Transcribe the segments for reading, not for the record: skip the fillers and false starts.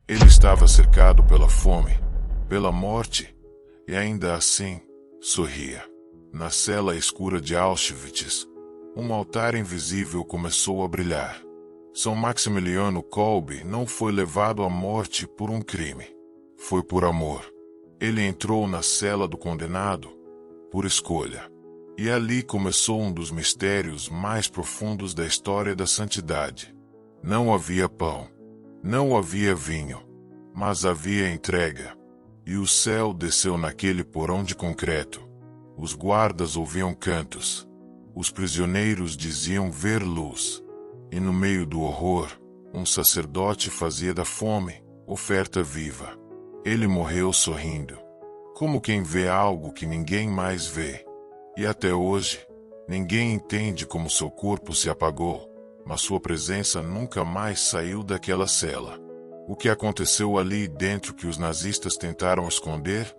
Ele estava cercado pela fome, pela morte, e ainda assim, sorria. Na cela escura de Auschwitz, um altar invisível começou a brilhar. São Maximiliano Kolbe não foi levado à morte por um crime. Foi por amor. Ele entrou na cela do condenado, por escolha. E ali começou um dos mistérios mais profundos da história da santidade. Não havia pão, não havia vinho, mas havia entrega. E o céu desceu naquele porão de concreto. Os guardas ouviam cantos. Os prisioneiros diziam ver luz. E no meio do horror, um sacerdote fazia da fome oferta viva. Ele morreu sorrindo, como quem vê algo que ninguém mais vê. E até hoje, ninguém entende como seu corpo se apagou, mas sua presença nunca mais saiu daquela cela. O que aconteceu ali dentro que os nazistas tentaram esconder,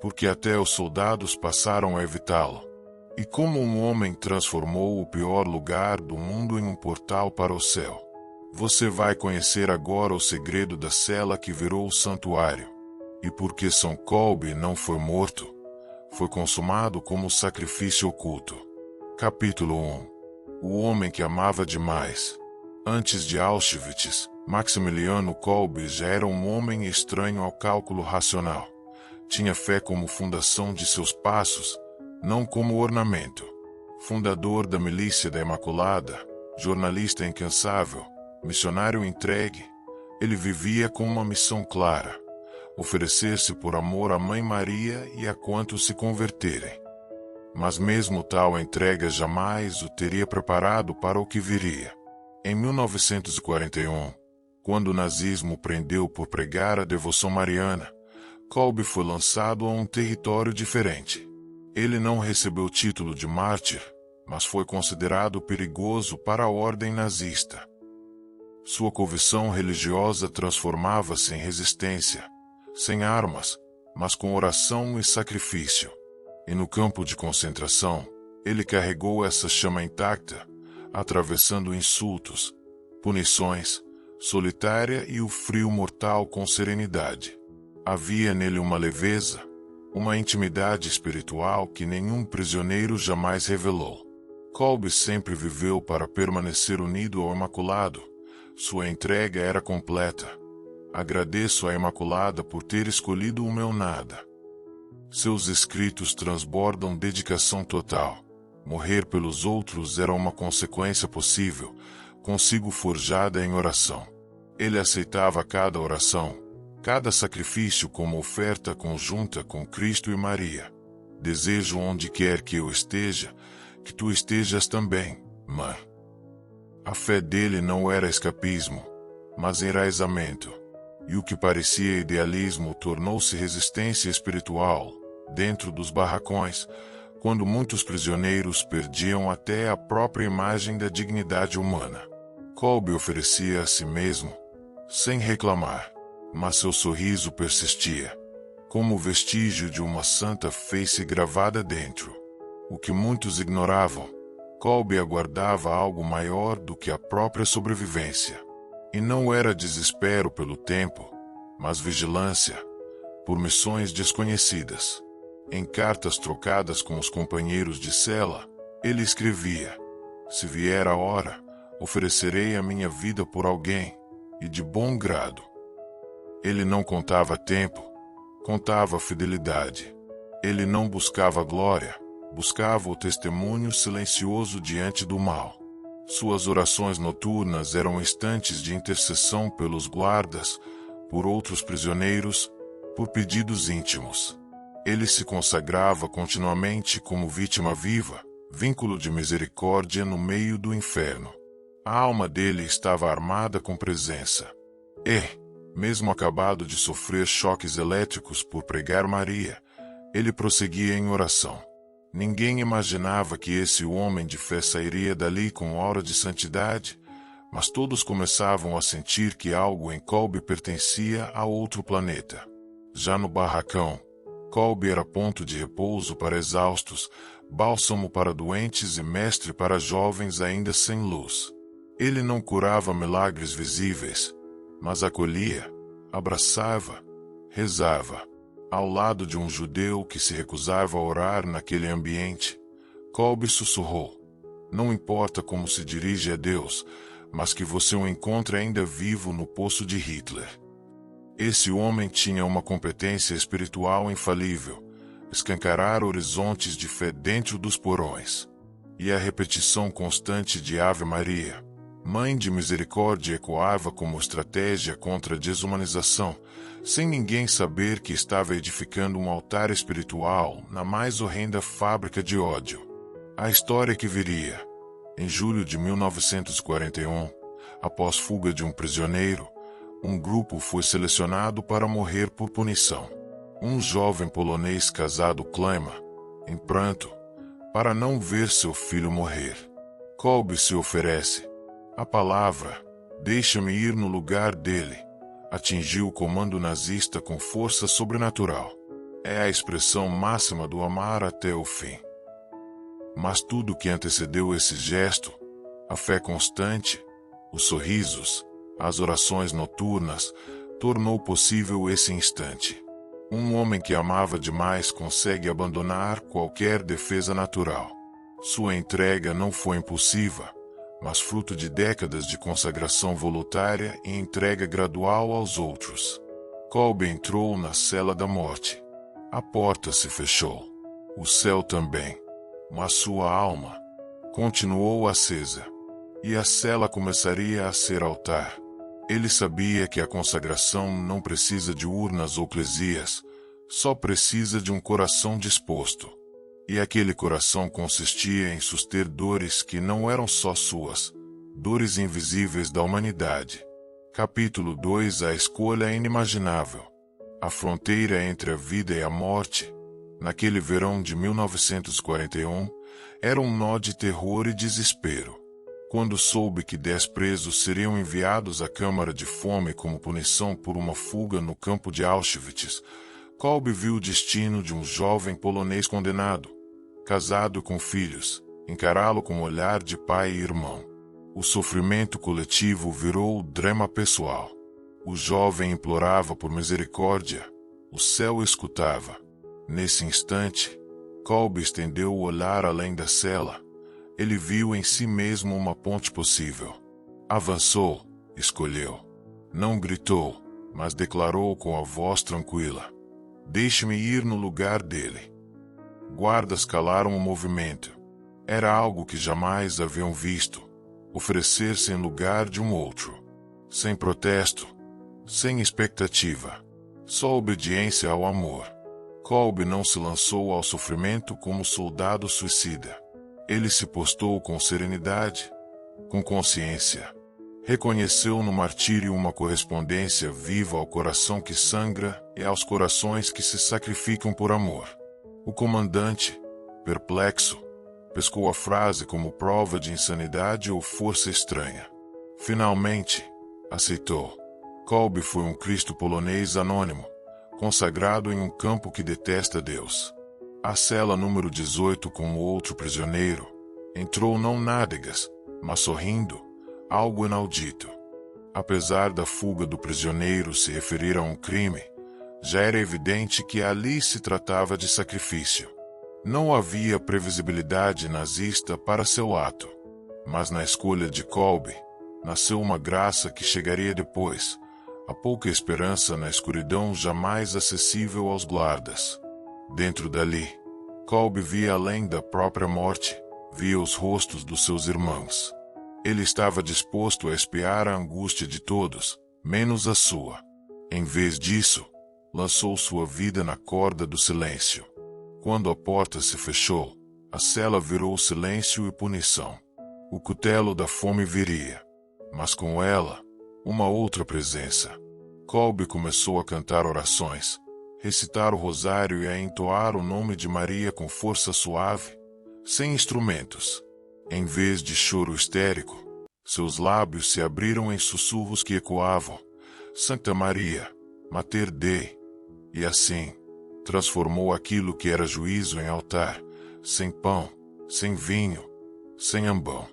porque até os soldados passaram a evitá-lo. E como um homem transformou o pior lugar do mundo em um portal para o céu. Você vai conhecer agora o segredo da cela que virou o santuário. E porque São Kolbe não foi morto, foi consumado como sacrifício oculto. Capítulo 1. O homem que amava demais. Antes de Auschwitz, Maximiliano Kolbe já era um homem estranho ao cálculo racional. Tinha fé como fundação de seus passos, não como ornamento. Fundador da Milícia da Imaculada, jornalista incansável, missionário entregue, ele vivia com uma missão clara: oferecer-se por amor à Mãe Maria e a quantos se converterem. Mas mesmo tal entrega jamais o teria preparado para o que viria. Em 1941, quando o nazismo o prendeu por pregar a devoção mariana, Kolbe foi lançado a um território diferente. Ele não recebeu o título de mártir, mas foi considerado perigoso para a ordem nazista. Sua convicção religiosa transformava-se em resistência, sem armas, mas com oração e sacrifício. E no campo de concentração, ele carregou essa chama intacta, atravessando insultos, punições, solitária e o frio mortal com serenidade. Havia nele uma leveza, uma intimidade espiritual que nenhum prisioneiro jamais revelou. Kolbe sempre viveu para permanecer unido ao Imaculado. Sua entrega era completa. Agradeço à Imaculada por ter escolhido o meu nada. Seus escritos transbordam dedicação total. Morrer pelos outros era uma consequência possível, consigo forjada em oração. Ele aceitava cada oração, cada sacrifício como oferta conjunta com Cristo e Maria. Desejo onde quer que eu esteja, que tu estejas também, Mãe. A fé dele não era escapismo, mas enraizamento. E o que parecia idealismo tornou-se resistência espiritual, dentro dos barracões, quando muitos prisioneiros perdiam até a própria imagem da dignidade humana. Kolbe oferecia a si mesmo, sem reclamar, mas seu sorriso persistia, como o vestígio de uma santa face gravada dentro. O que muitos ignoravam, Kolbe aguardava algo maior do que a própria sobrevivência. E não era desespero pelo tempo, mas vigilância, por missões desconhecidas. Em cartas trocadas com os companheiros de cela, ele escrevia: se vier a hora, oferecerei a minha vida por alguém, e de bom grado. Ele não contava tempo, contava fidelidade. Ele não buscava glória, buscava o testemunho silencioso diante do mal. Suas orações noturnas eram instantes de intercessão pelos guardas, por outros prisioneiros, por pedidos íntimos. Ele se consagrava continuamente como vítima viva, vínculo de misericórdia no meio do inferno. A alma dele estava armada com presença. E, mesmo acabado de sofrer choques elétricos por pregar Maria, ele prosseguia em oração. Ninguém imaginava que esse homem de fé sairia dali com aura de santidade, mas todos começavam a sentir que algo em Kolbe pertencia a outro planeta. Já no barracão, Kolbe era ponto de repouso para exaustos, bálsamo para doentes e mestre para jovens ainda sem luz. Ele não curava milagres visíveis, mas acolhia, abraçava, rezava. Ao lado de um judeu que se recusava a orar naquele ambiente, Kolbe sussurrou: não importa como se dirige a Deus, mas que você o encontre ainda vivo no poço de Hitler. Esse homem tinha uma competência espiritual infalível, escancarar horizontes de fé dentro dos porões. E a repetição constante de Ave Maria, Mãe de Misericórdia, ecoava como estratégia contra a desumanização, sem ninguém saber que estava edificando um altar espiritual na mais horrenda fábrica de ódio. A história que viria. Em julho de 1941, após fuga de um prisioneiro, um grupo foi selecionado para morrer por punição. Um jovem polonês casado clama, em pranto, para não ver seu filho morrer. Kolbe se oferece. A palavra, deixa-me ir no lugar dele, atingiu o comando nazista com força sobrenatural. É a expressão máxima do amar até o fim. Mas tudo que antecedeu esse gesto, a fé constante, os sorrisos, as orações noturnas, tornou possível esse instante. Um homem que amava demais consegue abandonar qualquer defesa natural. Sua entrega não foi impulsiva, mas fruto de décadas de consagração voluntária e entrega gradual aos outros. Kolbe entrou na cela da morte. A porta se fechou. O céu também. Mas sua alma continuou acesa. E a cela começaria a ser altar. Ele sabia que a consagração não precisa de urnas ou eclesias, só precisa de um coração disposto. E aquele coração consistia em suster dores que não eram só suas, dores invisíveis da humanidade. Capítulo 2. A escolha é inimaginável. A fronteira entre a vida e a morte, naquele verão de 1941, era um nó de terror e desespero. Quando soube que 10 presos seriam enviados à câmara de fome como punição por uma fuga no campo de Auschwitz, Kolbe viu o destino de um jovem polonês condenado, casado com filhos, encará-lo com um olhar de pai e irmão. O sofrimento coletivo virou o drama pessoal. O jovem implorava por misericórdia, o céu escutava. Nesse instante, Kolbe estendeu o olhar além da cela. Ele viu em si mesmo uma ponte possível. Avançou, escolheu. Não gritou, mas declarou com a voz tranquila: deixe-me ir no lugar dele. Guardas calaram o movimento. Era algo que jamais haviam visto. Oferecer-se em lugar de um outro. Sem protesto, sem expectativa. Só obediência ao amor. Kolbe não se lançou ao sofrimento como soldado suicida. Ele se postou com serenidade, com consciência. Reconheceu no martírio uma correspondência viva ao coração que sangra e aos corações que se sacrificam por amor. O comandante, perplexo, pescou a frase como prova de insanidade ou força estranha. Finalmente, aceitou. Kolbe foi um Cristo polonês anônimo, consagrado em um campo que detesta Deus. A cela número 18 com o outro prisioneiro entrou não nádegas, mas sorrindo, algo inaudito. Apesar da fuga do prisioneiro se referir a um crime, já era evidente que ali se tratava de sacrifício. Não havia previsibilidade nazista para seu ato, mas na escolha de Kolbe nasceu uma graça que chegaria depois, a pouca esperança na escuridão jamais acessível aos guardas. Dentro dali, Kolbe via além da própria morte, via os rostos dos seus irmãos. Ele estava disposto a espiar a angústia de todos, menos a sua. Em vez disso, lançou sua vida na corda do silêncio. Quando a porta se fechou, a cela virou silêncio e punição. O cutelo da fome viria, mas com ela, uma outra presença. Kolbe começou a cantar orações, recitar o rosário e a entoar o nome de Maria com força suave, sem instrumentos. Em vez de choro histérico, seus lábios se abriram em sussurros que ecoavam: Santa Maria, Mater Dei. E assim, transformou aquilo que era juízo em altar, sem pão, sem vinho, sem ambão,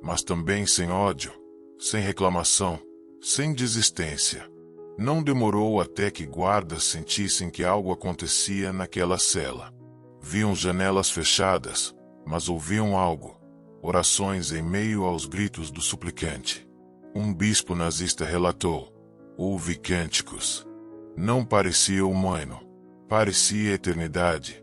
mas também sem ódio, sem reclamação, sem desistência. Não demorou até que guardas sentissem que algo acontecia naquela cela. Viam janelas fechadas, mas ouviam algo. Orações em meio aos gritos do suplicante. Um bispo nazista relatou: ouvi cânticos. Não parecia humano. Parecia eternidade.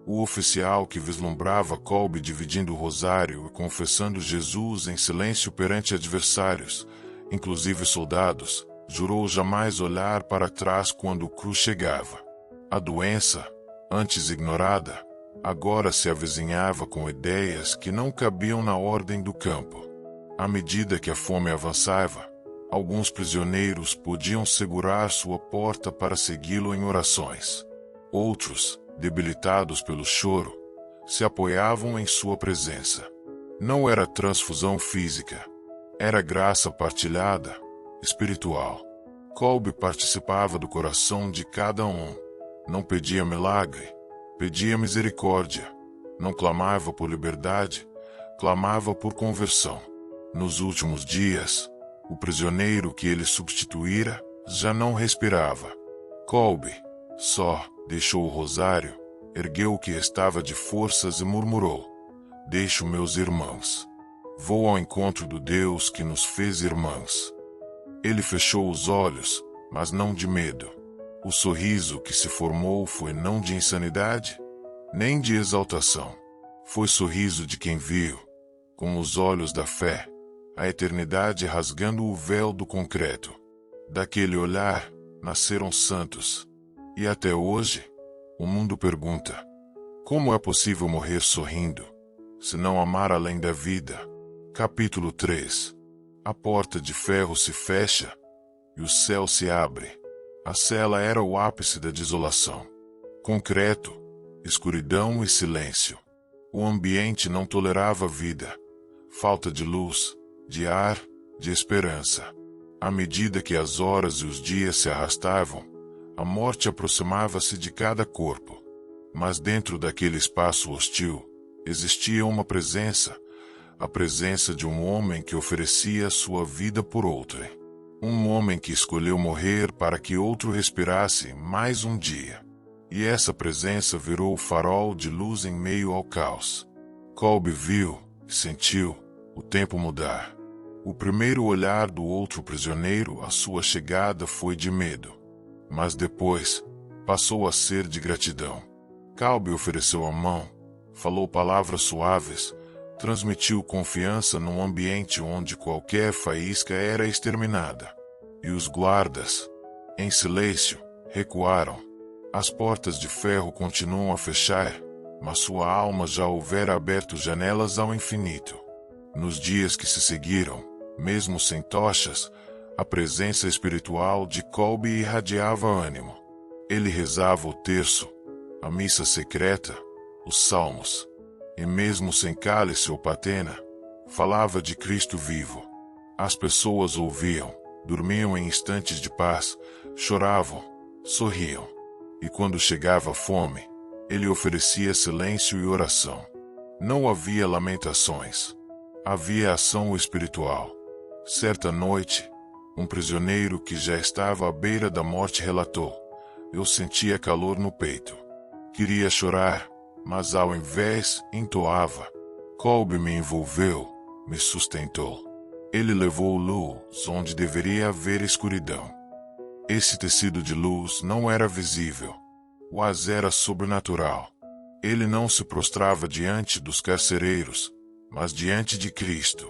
O oficial que vislumbrava Kolbe dividindo o rosário e confessando Jesus em silêncio perante adversários, inclusive soldados, jurou jamais olhar para trás quando o cruz chegava. A doença, antes ignorada, agora se avizinhava com ideias que não cabiam na ordem do campo. À medida que a fome avançava, alguns prisioneiros podiam segurar sua porta para segui-lo em orações. Outros, debilitados pelo choro, se apoiavam em sua presença. Não era transfusão física, era graça partilhada, espiritual. Kolbe participava do coração de cada um. Não pedia milagre, pedia misericórdia. Não clamava por liberdade, clamava por conversão. Nos últimos dias, o prisioneiro que ele substituíra já não respirava. Kolbe, só, deixou o rosário, ergueu o que estava de forças e murmurou: deixo meus irmãos. Vou ao encontro do Deus que nos fez irmãos. Ele fechou os olhos, mas não de medo. O sorriso que se formou foi não de insanidade, nem de exaltação. Foi sorriso de quem viu, com os olhos da fé, a eternidade rasgando o véu do concreto. Daquele olhar, nasceram santos. E até hoje, o mundo pergunta: como é possível morrer sorrindo, se não amar além da vida? Capítulo 3. A porta de ferro se fecha, e o céu se abre. A cela era o ápice da desolação. Concreto, escuridão e silêncio. O ambiente não tolerava vida. Falta de luz, de ar, de esperança. À medida que as horas e os dias se arrastavam, a morte aproximava-se de cada corpo. Mas dentro daquele espaço hostil, existia uma presença, a presença de um homem que oferecia sua vida por outrem. Um homem que escolheu morrer para que outro respirasse mais um dia. E essa presença virou o farol de luz em meio ao caos. Kolbe viu, sentiu, o tempo mudar. O primeiro olhar do outro prisioneiro à sua chegada foi de medo. Mas depois, passou a ser de gratidão. Kolbe ofereceu a mão, falou palavras suaves, transmitiu confiança num ambiente onde qualquer faísca era exterminada. E os guardas, em silêncio, recuaram. As portas de ferro continuam a fechar, mas sua alma já houvera aberto janelas ao infinito. Nos dias que se seguiram, mesmo sem tochas, a presença espiritual de Kolbe irradiava ânimo. Ele rezava o terço, a missa secreta, os salmos. E mesmo sem cálice ou patena, falava de Cristo vivo. As pessoas ouviam, dormiam em instantes de paz, choravam, sorriam. E quando chegava a fome, ele oferecia silêncio e oração. Não havia lamentações. Havia ação espiritual. Certa noite, um prisioneiro que já estava à beira da morte relatou: eu sentia calor no peito. Queria chorar, mas ao invés, entoava. Kolbe me envolveu, me sustentou. Ele levou luz onde deveria haver escuridão. Esse tecido de luz não era visível. O haz era sobrenatural. Ele não se prostrava diante dos carcereiros, mas diante de Cristo.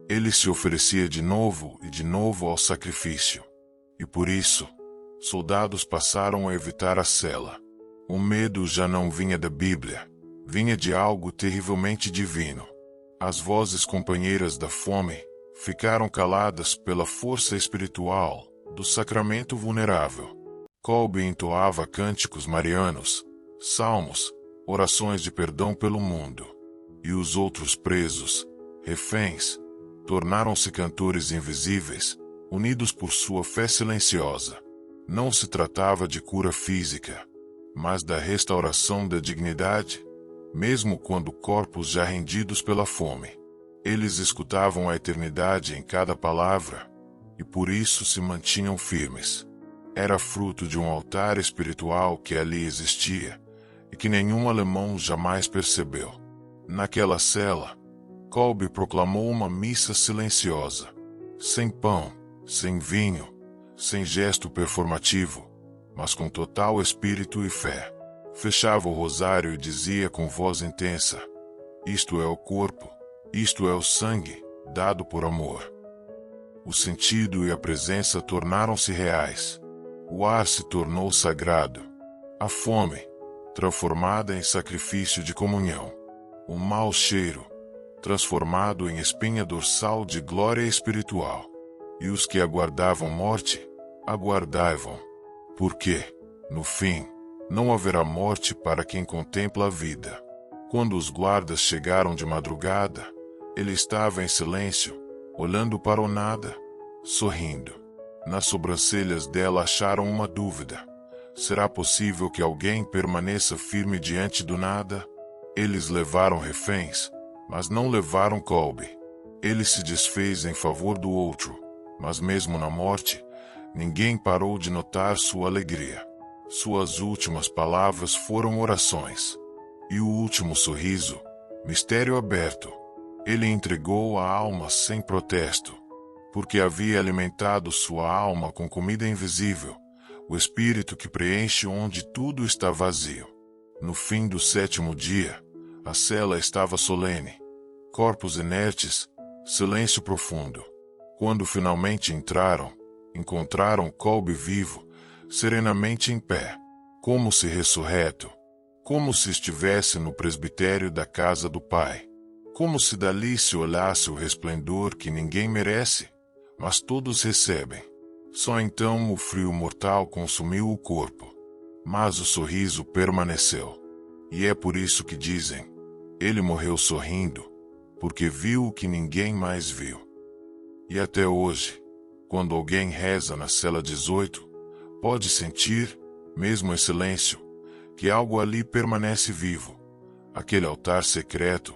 Ele se oferecia de novo e de novo ao sacrifício. E por isso, soldados passaram a evitar a cela. O medo já não vinha da Bíblia, vinha de algo terrivelmente divino. As vozes companheiras da fome ficaram caladas pela força espiritual do sacramento vulnerável. Kolbe entoava cânticos marianos, salmos, orações de perdão pelo mundo. E os outros presos, reféns, tornaram-se cantores invisíveis, unidos por sua fé silenciosa. Não se tratava de cura física, mas da restauração da dignidade, mesmo quando corpos já rendidos pela fome. Eles escutavam a eternidade em cada palavra, e por isso se mantinham firmes. Era fruto de um altar espiritual que ali existia e que nenhum alemão jamais percebeu. Naquela cela, Kolbe proclamou uma missa silenciosa, sem pão, sem vinho, sem gesto performativo, mas com total espírito e fé. Fechava o rosário e dizia com voz intensa: isto é o corpo, isto é o sangue, dado por amor. O sentido e a presença tornaram-se reais. O ar se tornou sagrado. A fome, transformada em sacrifício de comunhão. O mau cheiro, transformado em espinha dorsal de glória espiritual. E os que aguardavam morte, aguardavam. Porque, no fim, não haverá morte para quem contempla a vida. Quando os guardas chegaram de madrugada, ele estava em silêncio, olhando para o nada, sorrindo. Nas sobrancelhas dela acharam uma dúvida. Será possível que alguém permaneça firme diante do nada? Eles levaram reféns, mas não levaram Kolbe. Ele se desfez em favor do outro, mas mesmo na morte, ninguém parou de notar sua alegria. Suas últimas palavras foram orações. E o último sorriso, mistério aberto. Ele entregou a alma sem protesto, porque havia alimentado sua alma com comida invisível, o espírito que preenche onde tudo está vazio. No fim do 7º dia, a cela estava solene. Corpos inertes, silêncio profundo. Quando finalmente encontraram Kolbe vivo, serenamente em pé, como se ressurreto, como se estivesse no presbitério da casa do Pai, como se dali se olhasse o resplendor que ninguém merece, mas todos recebem. Só então o frio mortal consumiu o corpo, mas o sorriso permaneceu. E é por isso que dizem, ele morreu sorrindo, porque viu o que ninguém mais viu. E até hoje, quando alguém reza na cela 18, pode sentir, mesmo em silêncio, que algo ali permanece vivo. Aquele altar secreto,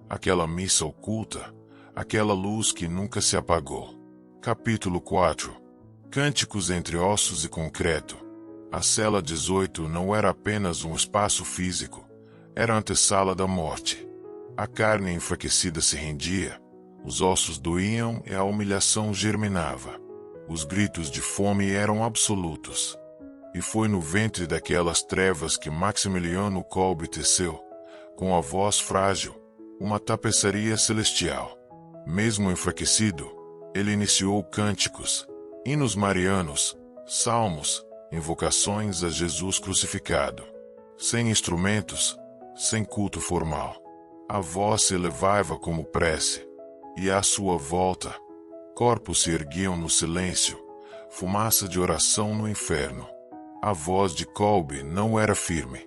aquela missa oculta, aquela luz que nunca se apagou. Capítulo 4. Cânticos entre ossos e concreto. A cela 18 não era apenas um espaço físico, era a antessala da morte. A carne enfraquecida se rendia, os ossos doíam e a humilhação germinava. Os gritos de fome eram absolutos. E foi no ventre daquelas trevas que Maximiliano Kolbe teceu, com a voz frágil, uma tapeçaria celestial. Mesmo enfraquecido, ele iniciou cânticos, hinos marianos, salmos, invocações a Jesus crucificado. Sem instrumentos, sem culto formal. A voz se elevava como prece, e à sua volta, corpos se erguiam no silêncio, fumaça de oração no inferno. A voz de Kolbe não era firme.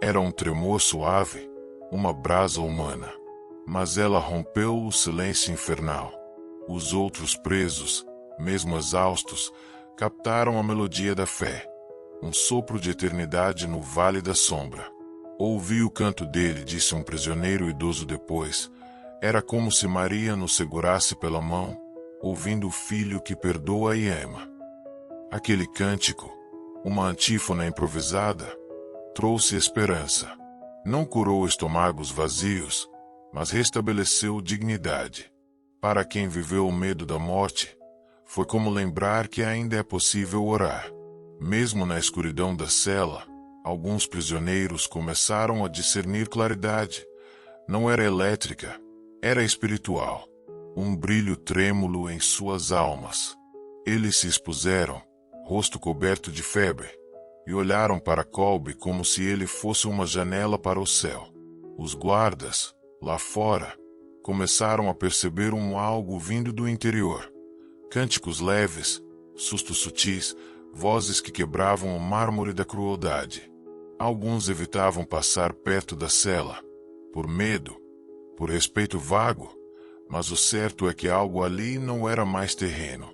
Era um tremor suave, uma brasa humana. Mas ela rompeu o silêncio infernal. Os outros presos, mesmo exaustos, captaram a melodia da fé. Um sopro de eternidade no vale da sombra. Ouvi o canto dele, disse um prisioneiro idoso depois. Era como se Maria nos segurasse pela mão, ouvindo o filho que perdoa e ama. Aquele cântico, uma antífona improvisada, trouxe esperança. Não curou estômagos vazios, mas restabeleceu dignidade. Para quem viveu o medo da morte, foi como lembrar que ainda é possível orar. Mesmo na escuridão da cela, alguns prisioneiros começaram a discernir claridade. Não era elétrica, era espiritual. Um brilho trêmulo em suas almas. Eles se expuseram, rosto coberto de febre, e olharam para Kolbe como se ele fosse uma janela para o céu. Os guardas, lá fora, começaram a perceber algo vindo do interior. Cânticos leves, sustos sutis, vozes que quebravam o mármore da crueldade. Alguns evitavam passar perto da cela, por medo, por respeito vago, mas o certo é que algo ali não era mais terreno.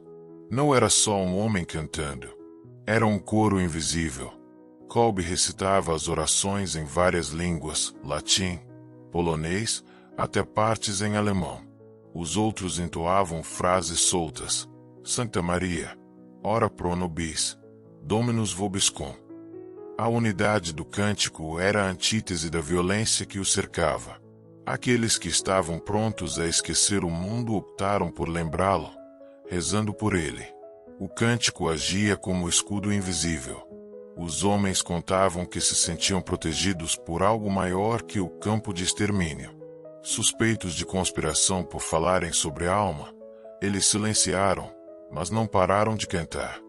Não era só um homem cantando. Era um coro invisível. Kolbe recitava as orações em várias línguas, latim, polonês, até partes em alemão. Os outros entoavam frases soltas. Santa Maria, ora pro nobis. Dominus vobiscum. A unidade do cântico era a antítese da violência que o cercava. Aqueles que estavam prontos a esquecer o mundo optaram por lembrá-lo, rezando por ele. O cântico agia como escudo invisível. Os homens contavam que se sentiam protegidos por algo maior que o campo de extermínio. Suspeitos de conspiração por falarem sobre a alma, eles silenciaram, mas não pararam de cantar.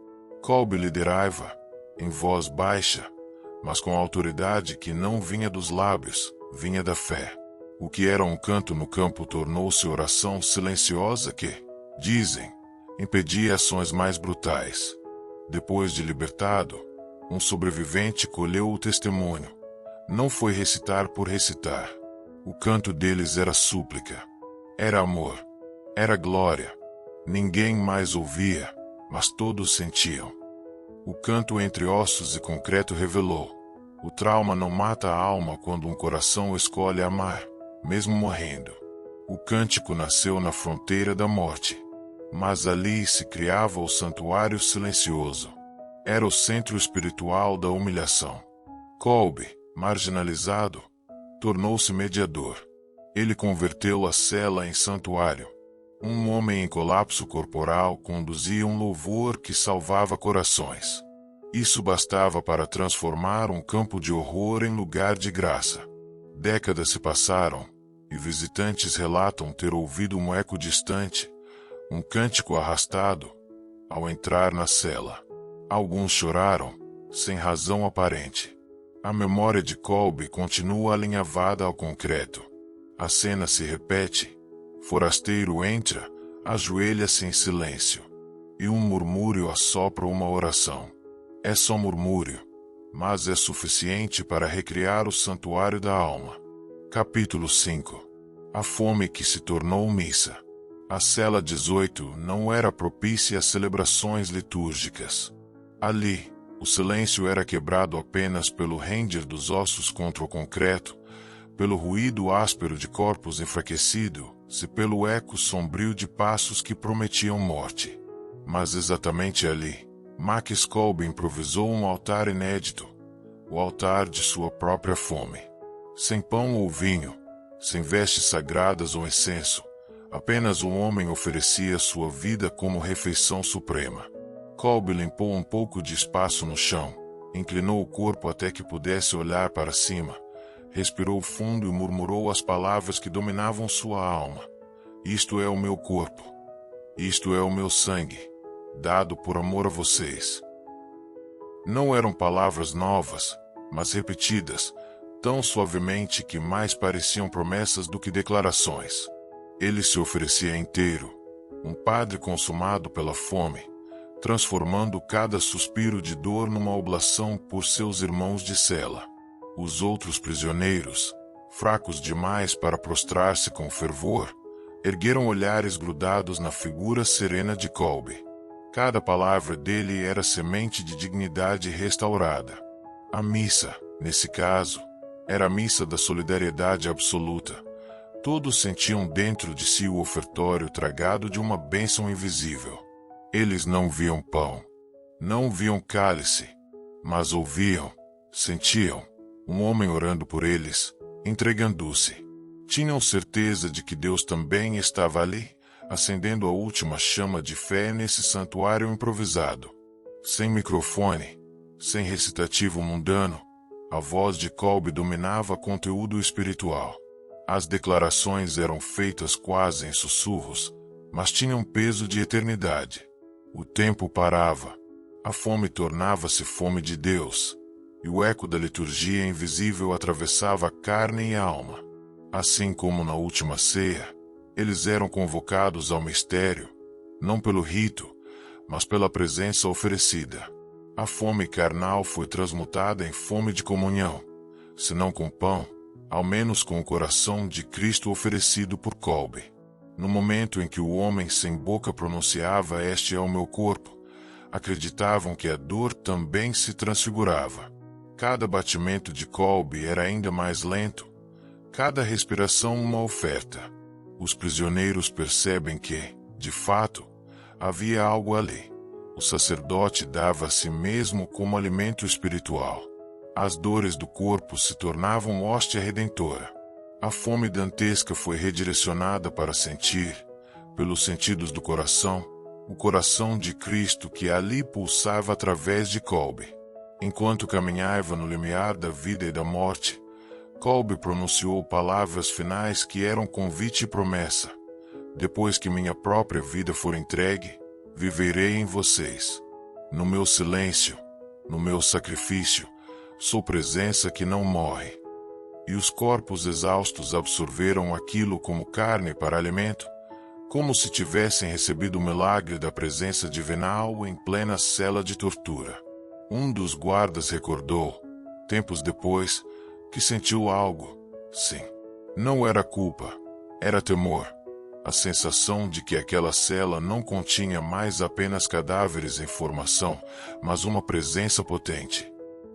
Kolbe liderava, em voz baixa, mas com autoridade que não vinha dos lábios, vinha da fé. O que era um canto no campo tornou-se oração silenciosa que, dizem, impedia ações mais brutais. Depois de libertado, um sobrevivente colheu o testemunho. Não foi recitar por recitar. O canto deles era súplica. Era amor. Era glória. Ninguém mais ouvia, mas todos sentiam. O canto entre ossos e concreto revelou: o trauma não mata a alma quando um coração escolhe amar, mesmo morrendo. O cântico nasceu na fronteira da morte, mas ali se criava o santuário silencioso. Era o centro espiritual da humilhação. Kolbe, marginalizado, tornou-se mediador. Ele converteu a cela em santuário. Um homem em colapso corporal conduzia um louvor que salvava corações. Isso bastava para transformar um campo de horror em lugar de graça. Décadas se passaram, e visitantes relatam ter ouvido um eco distante, um cântico arrastado, ao entrar na cela. Alguns choraram, sem razão aparente. A memória de Kolbe continua alinhavada ao concreto. A cena se repete. Forasteiro entra, ajoelha-se em silêncio. E um murmúrio assopra uma oração. É só murmúrio, mas é suficiente para recriar o santuário da alma. Capítulo 5. A fome que se tornou missa. A cela 18 não era propícia a celebrações litúrgicas. Ali, o silêncio era quebrado apenas pelo render dos ossos contra o concreto, pelo ruído áspero de corpos enfraquecidos e pelo eco sombrio de passos que prometiam morte. Mas exatamente ali, Max Kolbe improvisou um altar inédito, o altar de sua própria fome. Sem pão ou vinho, sem vestes sagradas ou incenso, apenas um homem oferecia sua vida como refeição suprema. Kolbe limpou um pouco de espaço no chão, inclinou o corpo até que pudesse olhar para cima, respirou fundo e murmurou as palavras que dominavam sua alma. Isto é o meu corpo. Isto é o meu sangue, dado por amor a vocês. Não eram palavras novas, mas repetidas, tão suavemente que mais pareciam promessas do que declarações. Ele se oferecia inteiro, um padre consumado pela fome, transformando cada suspiro de dor numa oblação por seus irmãos de cela. Os outros prisioneiros, fracos demais para prostrar-se com fervor, ergueram olhares grudados na figura serena de Kolbe. Cada palavra dele era semente de dignidade restaurada. A missa, nesse caso, era a missa da solidariedade absoluta. Todos sentiam dentro de si o ofertório tragado de uma bênção invisível. Eles não viam pão, não viam cálice, mas ouviam, sentiam, um homem orando por eles, entregando-se. Tinham certeza de que Deus também estava ali, acendendo a última chama de fé nesse santuário improvisado. Sem microfone, sem recitativo mundano, a voz de Kolbe dominava conteúdo espiritual. As declarações eram feitas quase em sussurros, mas tinham peso de eternidade. O tempo parava. A fome tornava-se fome de Deus, e o eco da liturgia invisível atravessava a carne e a alma. Assim como na última ceia, eles eram convocados ao mistério, não pelo rito, mas pela presença oferecida. A fome carnal foi transmutada em fome de comunhão, se não com pão, ao menos com o coração de Cristo oferecido por Kolbe. No momento em que o homem sem boca pronunciava "Este é o meu corpo", acreditavam que a dor também se transfigurava. Cada batimento de Kolbe era ainda mais lento, cada respiração uma oferta. Os prisioneiros percebem que, de fato, havia algo ali. O sacerdote dava a si mesmo como alimento espiritual. As dores do corpo se tornavam hóstia redentora. A fome dantesca foi redirecionada para sentir, pelos sentidos do coração, o coração de Cristo que ali pulsava através de Kolbe. Enquanto caminhava no limiar da vida e da morte, Kolbe pronunciou palavras finais que eram convite e promessa. Depois que minha própria vida for entregue, viverei em vocês. No meu silêncio, no meu sacrifício, sou presença que não morre. E os corpos exaustos absorveram aquilo como carne para alimento, como se tivessem recebido o milagre da presença divinal em plena cela de tortura. Um dos guardas recordou, tempos depois, que sentiu algo. Sim. Não era culpa, era temor. A sensação de que aquela cela não continha mais apenas cadáveres em formação, mas uma presença potente.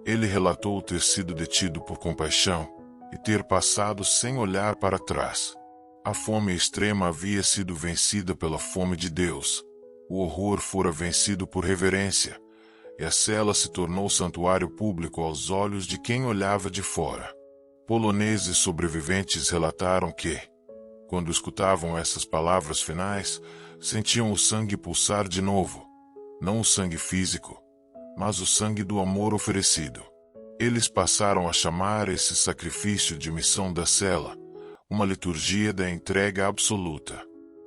Ele relatou ter sido detido por compaixão e ter passado sem olhar para trás. A fome extrema havia sido vencida pela fome de Deus. O horror fora vencido por reverência, e a cela se tornou santuário público aos olhos de quem olhava de fora. Poloneses sobreviventes relataram que, quando escutavam essas palavras finais, sentiam o sangue pulsar de novo. Não o sangue físico, mas o sangue do amor oferecido. Eles passaram a chamar esse sacrifício de missão da cela, uma liturgia da entrega absoluta.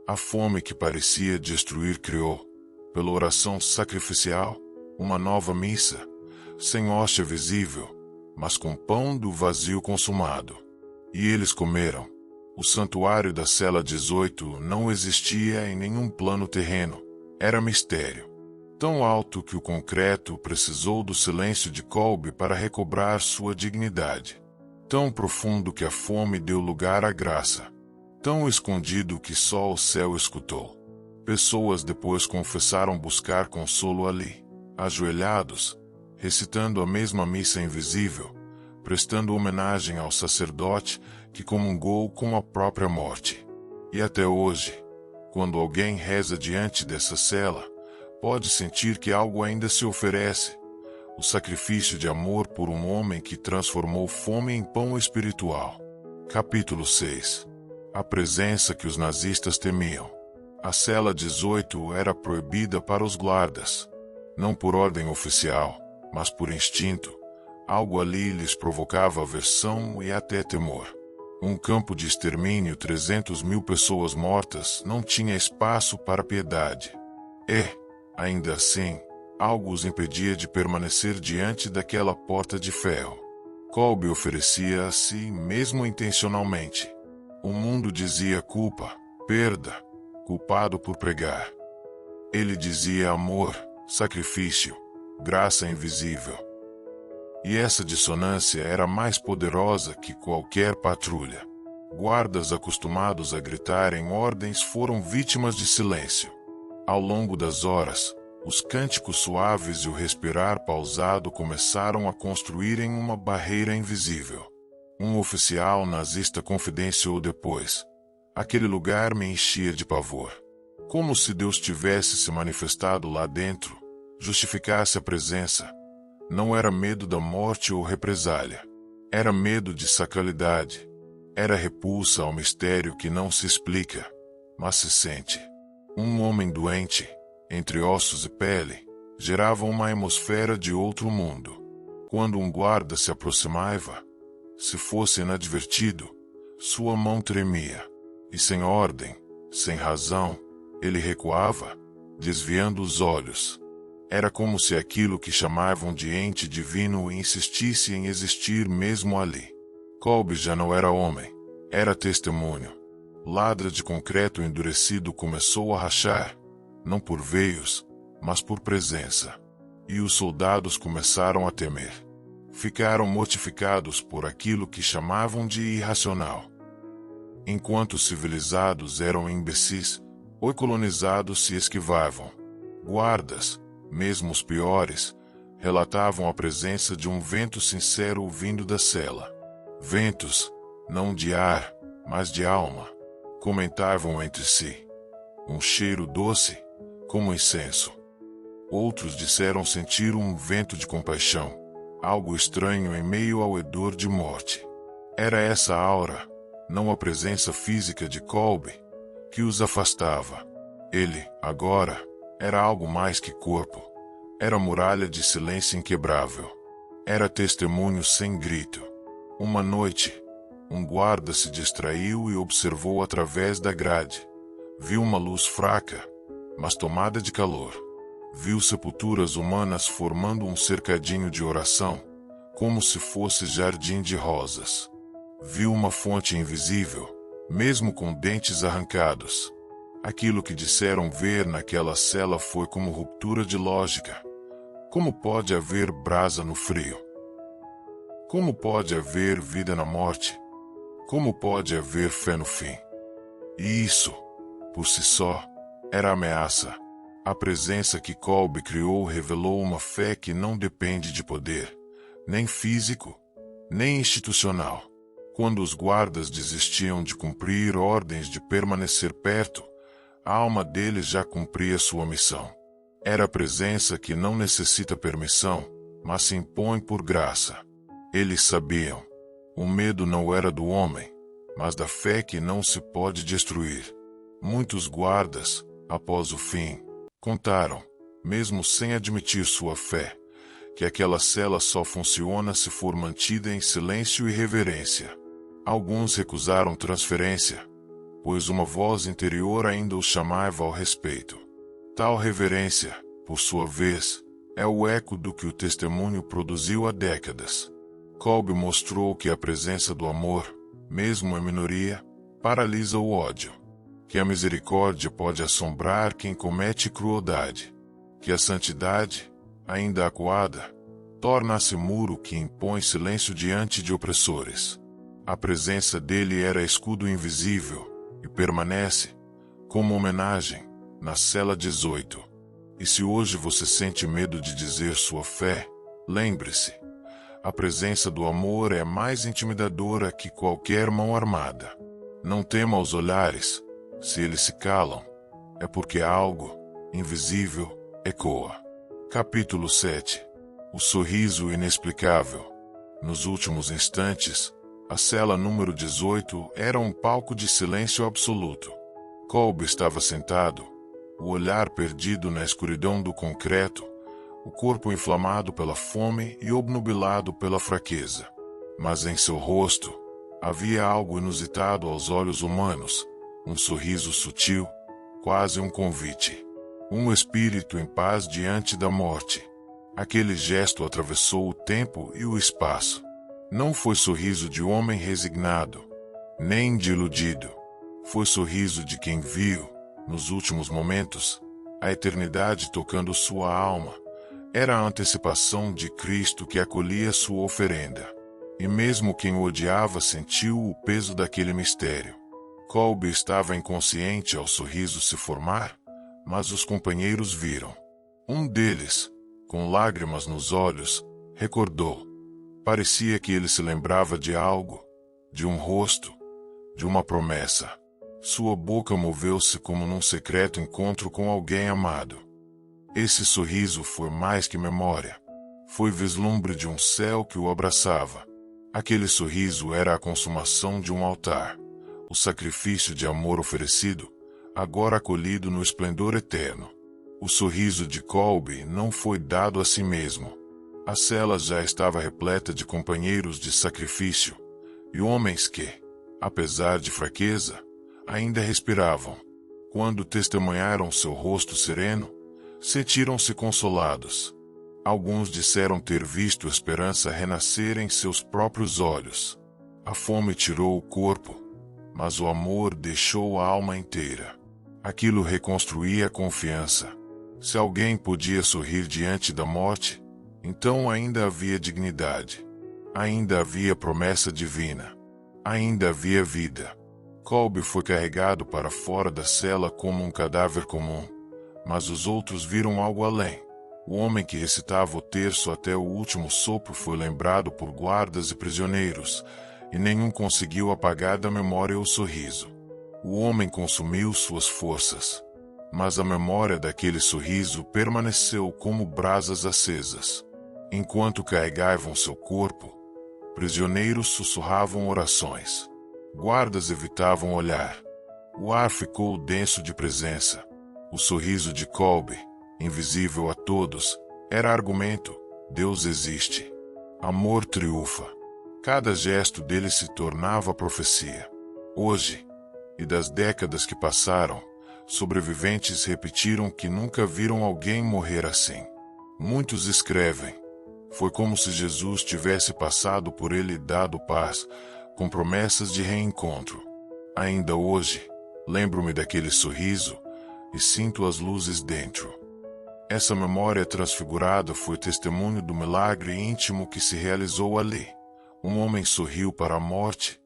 A fome que parecia destruir criou, pela oração sacrificial, uma nova missa, sem hóstia visível, mas com pão do vazio consumado. E eles comeram. O santuário da cela 18 não existia em nenhum plano terreno. Era mistério. Tão alto que o concreto precisou do silêncio de Kolbe para recobrar sua dignidade. Tão profundo que a fome deu lugar à graça. Tão escondido que só o céu escutou. Pessoas depois confessaram buscar consolo ali, ajoelhados, recitando a mesma missa invisível, prestando homenagem ao sacerdote que comungou com a própria morte. E até hoje, quando alguém reza diante dessa cela, pode sentir que algo ainda se oferece, o sacrifício de amor por um homem que transformou fome em pão espiritual. Capítulo 6. A presença que os nazistas temiam. A cela 18 era proibida para os guardas, não por ordem oficial, mas por instinto. Algo ali lhes provocava aversão e até temor. Um campo de extermínio, 300.000 pessoas mortas, não tinha espaço para piedade. E, ainda assim, algo os impedia de permanecer diante daquela porta de ferro. Kolbe oferecia a si mesmo intencionalmente. O mundo dizia culpa, perda, culpado por pregar. Ele dizia amor, sacrifício, graça invisível. E essa dissonância era mais poderosa que qualquer patrulha. Guardas acostumados a gritar em ordens foram vítimas de silêncio. Ao longo das horas, os cânticos suaves e o respirar pausado começaram a construírem uma barreira invisível. Um oficial nazista confidenciou depois: aquele lugar me enchia de pavor. Como se Deus tivesse se manifestado lá dentro, justificasse a presença. Não era medo da morte ou represália. Era medo de sacralidade. Era repulsa ao mistério que não se explica, mas se sente. Um homem doente, entre ossos e pele, gerava uma atmosfera de outro mundo. Quando um guarda se aproximava, se fosse inadvertido, sua mão tremia. E sem ordem, sem razão, ele recuava, desviando os olhos. Era como se aquilo que chamavam de ente divino insistisse em existir mesmo ali. Kolbe já não era homem, era testemunho. Ladra de concreto endurecido começou a rachar, não por veios, mas por presença. E os soldados começaram a temer. Ficaram mortificados por aquilo que chamavam de irracional. Enquanto os civilizados eram imbecis, os colonizados se esquivavam. Guardas, mesmo os piores, relatavam a presença de um vento sincero vindo da cela. Ventos, não de ar, mas de alma, comentavam entre si. Um cheiro doce, como incenso. Outros disseram sentir um vento de compaixão, algo estranho em meio ao hedor de morte. Era essa aura, não a presença física de Kolbe, que os afastava. Ele, agora, era algo mais que corpo. Era muralha de silêncio inquebrável. Era testemunho sem grito. Uma noite, um guarda se distraiu e observou através da grade. Viu uma luz fraca, mas tomada de calor. Viu sepulturas humanas formando um cercadinho de oração, como se fosse jardim de rosas. Viu uma fonte invisível, mesmo com dentes arrancados. Aquilo que disseram ver naquela cela foi como ruptura de lógica. Como pode haver brasa no frio? Como pode haver vida na morte? Como pode haver fé no fim? E isso, por si só, era ameaça. A presença que Kolbe criou revelou uma fé que não depende de poder, nem físico, nem institucional. Quando os guardas desistiam de cumprir ordens de permanecer perto, a alma deles já cumpria sua missão. Era a presença que não necessita permissão, mas se impõe por graça. Eles sabiam. O medo não era do homem, mas da fé que não se pode destruir. Muitos guardas, após o fim, contaram, mesmo sem admitir sua fé, que aquela cela só funciona se for mantida em silêncio e reverência. Alguns recusaram transferência, pois uma voz interior ainda os chamava ao respeito. Tal reverência, por sua vez, é o eco do que o testemunho produziu há décadas. Kolbe mostrou que a presença do amor, mesmo em minoria, paralisa o ódio. Que a misericórdia pode assombrar quem comete crueldade. Que a santidade, ainda acuada, torna-se muro que impõe silêncio diante de opressores. A presença dele era escudo invisível e permanece, como homenagem, na cela 18. E se hoje você sente medo de dizer sua fé, lembre-se. A presença do amor é mais intimidadora que qualquer mão armada. Não tema os olhares. Se eles se calam, é porque algo, invisível, ecoa. Capítulo 7. O sorriso inexplicável. Nos últimos instantes, a cela número 18 era um palco de silêncio absoluto. Kolbe estava sentado, o olhar perdido na escuridão do concreto, o corpo inflamado pela fome e obnubilado pela fraqueza. Mas em seu rosto, havia algo inusitado aos olhos humanos, um sorriso sutil, quase um convite. Um espírito em paz diante da morte. Aquele gesto atravessou o tempo e o espaço. Não foi sorriso de homem resignado, nem de iludido. Foi sorriso de quem viu, nos últimos momentos, a eternidade tocando sua alma. Era a antecipação de Cristo que acolhia sua oferenda. E mesmo quem o odiava sentiu o peso daquele mistério. Kolbe estava inconsciente ao sorriso se formar, mas os companheiros viram. Um deles, com lágrimas nos olhos, recordou. Parecia que ele se lembrava de algo, de um rosto, de uma promessa. Sua boca moveu-se como num secreto encontro com alguém amado. Esse sorriso foi mais que memória. Foi vislumbre de um céu que o abraçava. Aquele sorriso era a consumação de um altar. O sacrifício de amor oferecido, agora acolhido no esplendor eterno. O sorriso de Kolbe não foi dado a si mesmo. A cela já estava repleta de companheiros de sacrifício, e homens que, apesar de fraqueza, ainda respiravam. Quando testemunharam seu rosto sereno, sentiram-se consolados. Alguns disseram ter visto a esperança renascer em seus próprios olhos. A fome tirou o corpo, mas o amor deixou a alma inteira. Aquilo reconstruía a confiança. Se alguém podia sorrir diante da morte, então ainda havia dignidade. Ainda havia promessa divina. Ainda havia vida. Kolbe foi carregado para fora da cela como um cadáver comum. Mas os outros viram algo além. O homem que recitava o terço até o último sopro foi lembrado por guardas e prisioneiros, e nenhum conseguiu apagar da memória o sorriso. O homem consumiu suas forças. mas a memória daquele sorriso permaneceu como brasas acesas. Enquanto carregavam seu corpo, prisioneiros sussurravam orações. Guardas evitavam olhar. O ar ficou denso de presença. O sorriso de Kolbe, invisível a todos, era argumento: Deus existe. Amor triunfa. Cada gesto dele se tornava profecia. Hoje, e das décadas que passaram, sobreviventes repetiram que nunca viram alguém morrer assim. Muitos escrevem: foi como se Jesus tivesse passado por ele e dado paz, com promessas de reencontro. Ainda hoje, lembro-me daquele sorriso e sinto as luzes dentro. Essa memória transfigurada foi testemunho do milagre íntimo que se realizou ali. Um homem sorriu para a morte,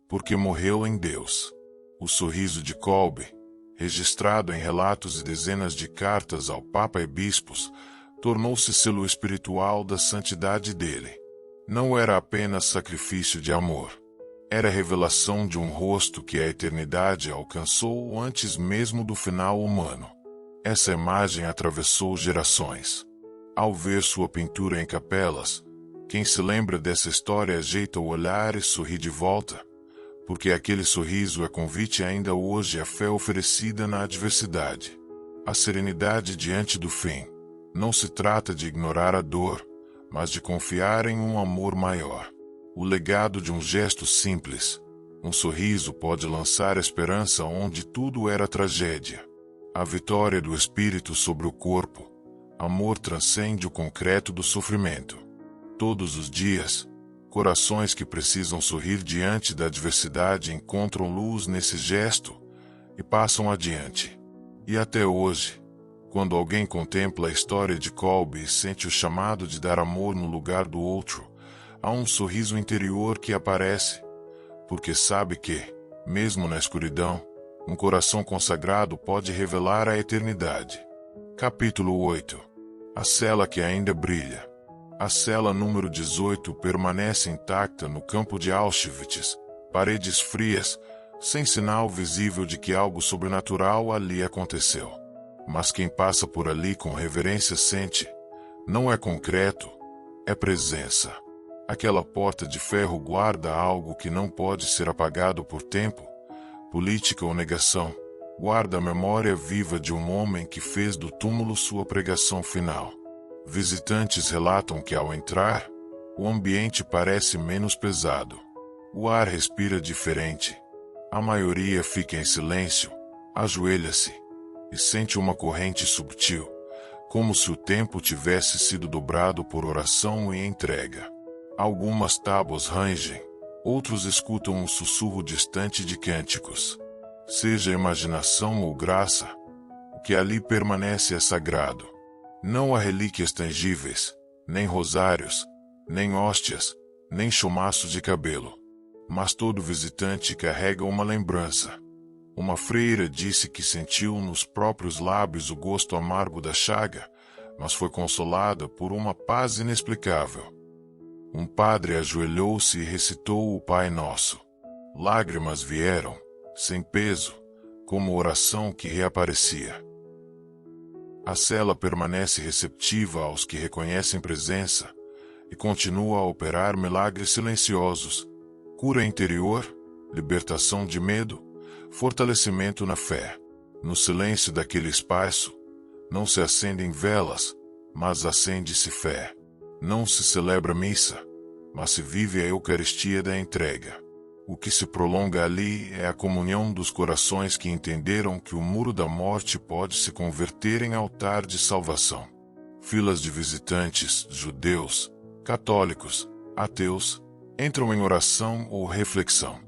porque morreu em Deus. O sorriso de Kolbe, registrado em relatos e dezenas de cartas ao Papa e bispos, tornou-se selo espiritual da santidade dele. Não era apenas sacrifício de amor. Era revelação de um rosto que a eternidade alcançou antes mesmo do final humano. Essa imagem atravessou gerações. Ao ver sua pintura em capelas, quem se lembra dessa história ajeita o olhar e sorri de volta, porque aquele sorriso é convite ainda hoje à fé oferecida na adversidade. A serenidade diante do fim. Não se trata de ignorar a dor, mas de confiar em um amor maior. O legado de um gesto simples, um sorriso pode lançar esperança onde tudo era tragédia. A vitória do espírito sobre o corpo. Amor transcende o concreto do sofrimento. Todos os dias, corações que precisam sorrir diante da adversidade encontram luz nesse gesto e passam adiante. E até hoje, quando alguém contempla a história de Kolbe e sente o chamado de dar amor no lugar do outro, há um sorriso interior que aparece, porque sabe que, mesmo na escuridão, um coração consagrado pode revelar a eternidade. Capítulo 8. A cela que ainda brilha. A cela número 18 permanece intacta no campo de Auschwitz, paredes frias, sem sinal visível de que algo sobrenatural ali aconteceu. Mas quem passa por ali com reverência sente, não é concreto, é presença. Aquela porta de ferro guarda algo que não pode ser apagado por tempo, política ou negação. Guarda a memória viva de um homem que fez do túmulo sua pregação final. Visitantes relatam que ao entrar, o ambiente parece menos pesado. O ar respira diferente. A maioria fica em silêncio, ajoelha-se e sente uma corrente subtil, como se o tempo tivesse sido dobrado por oração e entrega. Algumas tábuas rangem, outros escutam um sussurro distante de cânticos. Seja imaginação ou graça, o que ali permanece é sagrado. Não há relíquias tangíveis, nem rosários, nem hóstias, nem chumaços de cabelo. Mas todo visitante carrega uma lembrança. Uma freira disse que sentiu nos próprios lábios o gosto amargo da chaga, mas foi consolada por uma paz inexplicável. Um padre ajoelhou-se e recitou o Pai Nosso. Lágrimas vieram, sem peso, como oração que reaparecia. A cela permanece receptiva aos que reconhecem presença e continua a operar milagres silenciosos, cura interior, libertação de medo, fortalecimento na fé. No silêncio daquele espaço, não se acendem velas, mas acende-se fé. Não se celebra missa, mas se vive a Eucaristia da entrega. O que se prolonga ali é a comunhão dos corações que entenderam que o muro da morte pode se converter em altar de salvação. Filas de visitantes, judeus, católicos, ateus, entram em oração ou reflexão.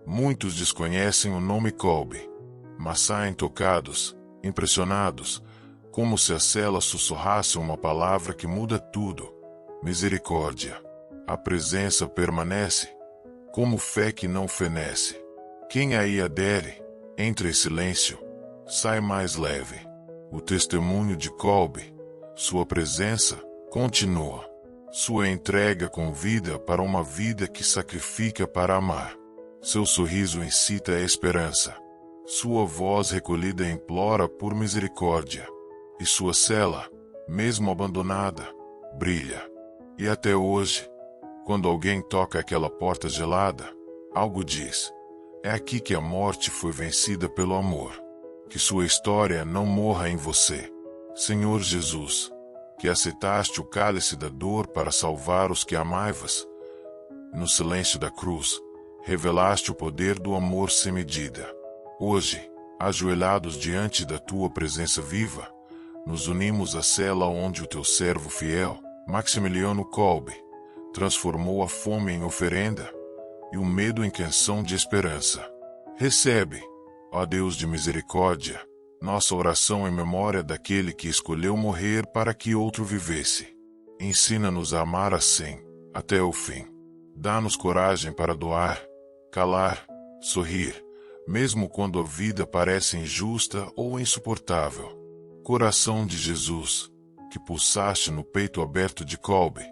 Muitos desconhecem o nome Kolbe, mas saem tocados, impressionados, como se a cela sussurrasse uma palavra que muda tudo: misericórdia. A presença permanece, como fé que não fenece. Quem aí adere, entra em silêncio, sai mais leve. O testemunho de Kolbe, sua presença, continua. Sua entrega convida para uma vida que sacrifica para amar. Seu sorriso incita a esperança. Sua voz recolhida implora por misericórdia. E sua cela, mesmo abandonada, brilha. E até hoje, quando alguém toca aquela porta gelada, algo diz: é aqui que a morte foi vencida pelo amor. Que sua história não morra em você. Senhor Jesus, que aceitaste o cálice da dor para salvar os que amavas, no silêncio da cruz, revelaste o poder do amor sem medida. Hoje, ajoelhados diante da tua presença viva, nos unimos à cela onde o teu servo fiel, Maximiliano Kolbe, transformou a fome em oferenda e o medo em canção de esperança. Recebe, ó Deus de misericórdia, nossa oração em memória daquele que escolheu morrer para que outro vivesse. Ensina-nos a amar assim, até o fim. Dá-nos coragem para doar, calar, sorrir, mesmo quando a vida parece injusta ou insuportável. Coração de Jesus, que pulsaste no peito aberto de Kolbe,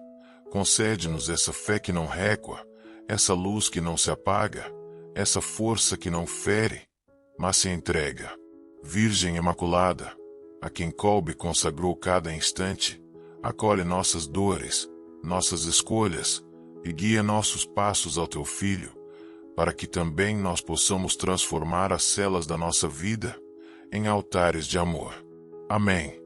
concede-nos essa fé que não recua, essa luz que não se apaga, essa força que não fere, mas se entrega. Virgem Imaculada, a quem Kolbe consagrou cada instante, acolhe nossas dores, nossas escolhas e guia nossos passos ao teu Filho, para que também nós possamos transformar as celas da nossa vida em altares de amor. Amém.